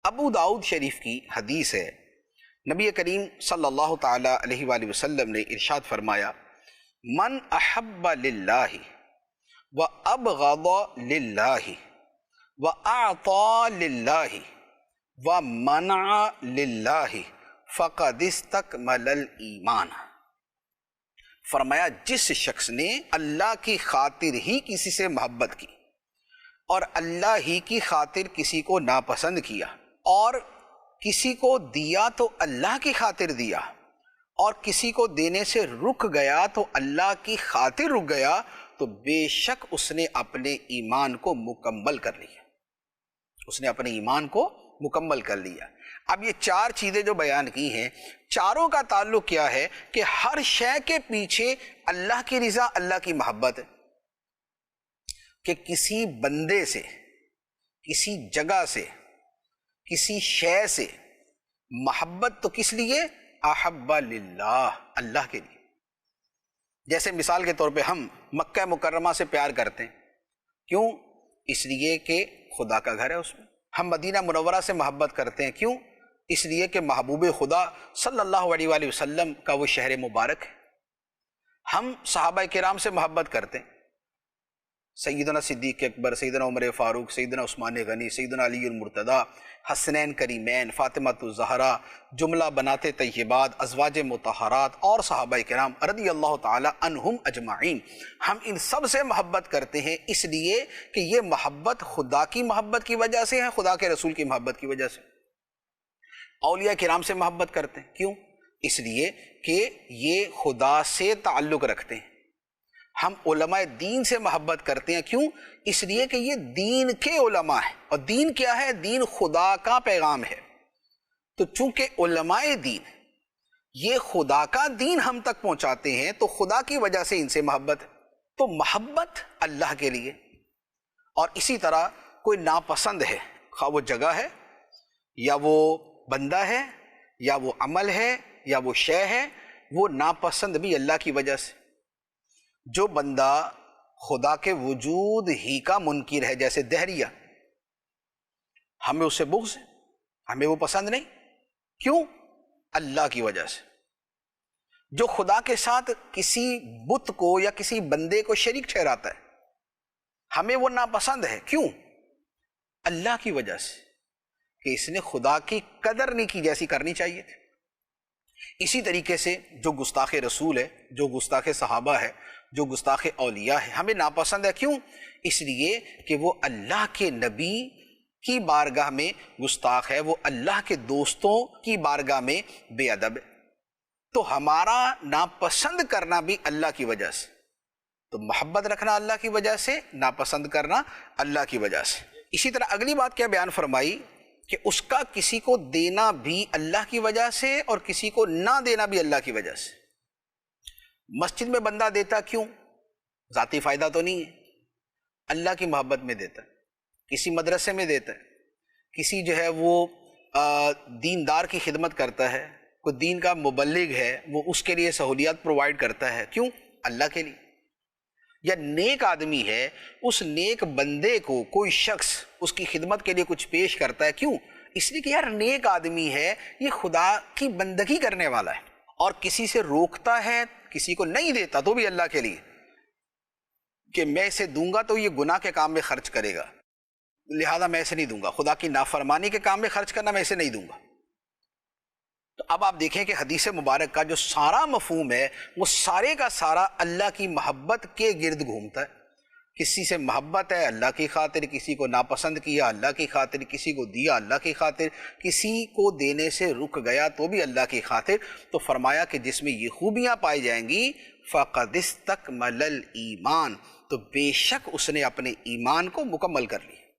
ابو داؤد شریف کی حدیث ہے، نبی کریم صلی اللہ تعالی علیہ وآلہ وسلم نے ارشاد فرمایا، من احب للہ وابغض للہ واعطى للہ ومنع للہ فقد استکمل الایمان۔ فرمایا جس شخص نے اللہ کی خاطر ہی کسی سے محبت کی اور اللہ ہی کی خاطر کسی کو ناپسند کیا اور کسی کو دیا تو اللہ کی خاطر دیا اور کسی کو دینے سے رک گیا تو اللہ کی خاطر رک گیا، تو بے شک اس نے اپنے ایمان کو مکمل کر لیا، اس نے اپنے ایمان کو مکمل کر لیا۔ اب یہ چار چیزیں جو بیان کی ہیں، چاروں کا تعلق کیا ہے کہ ہر شے کے پیچھے اللہ کی رضا، اللہ کی محبت ہے۔ کہ کسی بندے سے، کسی جگہ سے، کسی شے سے محبت تو کس لیے؟ احب للہ، اللہ کے لیے۔ جیسے مثال کے طور پہ ہم مکہ مکرمہ سے پیار کرتے ہیں، کیوں؟ اس لیے کہ خدا کا گھر ہے اس میں۔ ہم مدینہ منورہ سے محبت کرتے ہیں، کیوں؟ اس لیے کہ محبوب خدا صلی اللہ علیہ وآلہ وسلم کا وہ شہر مبارک ہے۔ ہم صحابہ کرام سے محبت کرتے ہیں، سیدنا صدیق اکبر، سیدنا عمر فاروق، سیدنا عثمان غنی، سیدنا علی المرتضیٰ، حسنین کریمین، فاطمہ الزہرا، جملہ بنات طیبات، ازواج مطہرات اور صحابہ کرام رضی اللہ تعالی عنہم اجمعین۔ ہم ان سب سے محبت کرتے ہیں اس لیے کہ یہ محبت خدا کی محبت کی وجہ سے ہے، خدا کے رسول کی محبت کی وجہ سے۔ اولیاء کرام سے محبت کرتے ہیں، کیوں؟ اس لیے کہ یہ خدا سے تعلق رکھتے ہیں۔ ہم علماء دین سے محبت کرتے ہیں، کیوں؟ اس لیے کہ یہ دین کے علماء ہیں، اور دین کیا ہے؟ دین خدا کا پیغام ہے۔ تو چونکہ علماء دین یہ خدا کا دین ہم تک پہنچاتے ہیں تو خدا کی وجہ سے ان سے محبت ہے، تو محبت اللہ کے لیے۔ اور اسی طرح کوئی ناپسند ہے، خواہ وہ جگہ ہے یا وہ بندہ ہے یا وہ عمل ہے یا وہ شے ہے، وہ ناپسند بھی اللہ کی وجہ سے۔ جو بندہ خدا کے وجود ہی کا منکر ہے، جیسے دہریہ، ہمیں اس سے بغض ہے، ہمیں وہ پسند نہیں، کیوں؟ اللہ کی وجہ سے۔ جو خدا کے ساتھ کسی بت کو یا کسی بندے کو شریک ٹھہراتا ہے، ہمیں وہ ناپسند ہے، کیوں؟ اللہ کی وجہ سے، کہ اس نے خدا کی قدر نہیں کی جیسی کرنی چاہیے تھی۔ اسی طریقے سے جو گستاخ رسول ہے، جو گستاخ صحابہ ہے، جو گستاخ اولیاء ہے، ہمیں ناپسند ہے، کیوں؟ اس لیے کہ وہ اللہ کے نبی کی بارگاہ میں گستاخ ہے، وہ اللہ کے دوستوں کی بارگاہ میں بے ادب ہے۔ تو ہمارا ناپسند کرنا بھی اللہ کی وجہ سے، تو محبت رکھنا اللہ کی وجہ سے، ناپسند کرنا اللہ کی وجہ سے۔ اسی طرح اگلی بات کیا بیان فرمائی کہ اس کا کسی کو دینا بھی اللہ کی وجہ سے اور کسی کو نہ دینا بھی اللہ کی وجہ سے۔ مسجد میں بندہ دیتا کیوں؟ ذاتی فائدہ تو نہیں ہے، اللہ کی محبت میں دیتا ہے۔ کسی مدرسے میں دیتا ہے، کسی جو ہے وہ دیندار کی خدمت کرتا ہے، کوئی دین کا مبلغ ہے، وہ اس کے لیے سہولیات پرووائڈ کرتا ہے، کیوں؟ اللہ کے لیے۔ یا نیک آدمی ہے، اس نیک بندے کو کوئی شخص اس کی خدمت کے لیے کچھ پیش کرتا ہے، کیوں؟ اس لیے کہ یار نیک آدمی ہے، یہ خدا کی بندگی کرنے والا ہے۔ اور کسی سے روکتا ہے، کسی کو نہیں دیتا تو بھی اللہ کے لیے، کہ میں اسے دوں گا تو یہ گناہ کے کام میں خرچ کرے گا، لہذا میں اسے نہیں دوں گا، خدا کی نافرمانی کے کام میں خرچ کرنا میں اسے نہیں دوں گا۔ تو اب آپ دیکھیں کہ حدیث مبارک کا جو سارا مفہوم ہے وہ سارے کا سارا اللہ کی محبت کے گرد گھومتا ہے۔ کسی سے محبت ہے اللہ کی خاطر، کسی کو ناپسند کیا اللہ کی خاطر، کسی کو دیا اللہ کی خاطر، کسی کو دینے سے رک گیا تو بھی اللہ کی خاطر۔ تو فرمایا کہ جس میں یہ خوبیاں پائی جائیں گی فَقَدِ اسْتَكْمَلَ الْإِيمَانَ، تو بے شک اس نے اپنے ایمان کو مکمل کر لیا۔